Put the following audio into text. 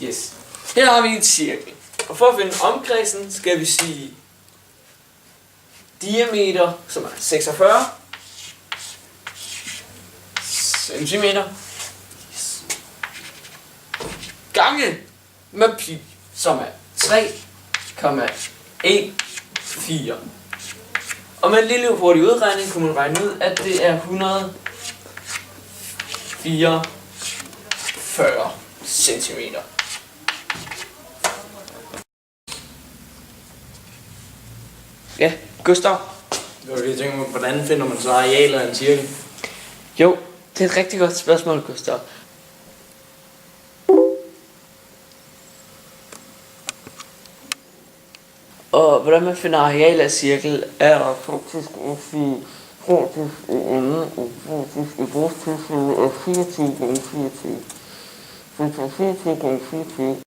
Yes. Her har vi en cirkel. Og for at finde omkredsen, skal vi sige diameter, som er 46 centimeter, gange med pi, som er 3,14. Og med en lille hurtig udregning kunne man regne ud, at det er 144 centimeter. Ja, Gustav. Jeg tænker mig, hvordan finder man så arealet af en cirkel? Jo, det er et rigtig godt spørgsmål, Gustav. Og hvordan man finder arealet af cirkel, er der faktisk at sige radius i enden og radius i vores tilfælde er 24 gange 24. Så 24 gange 24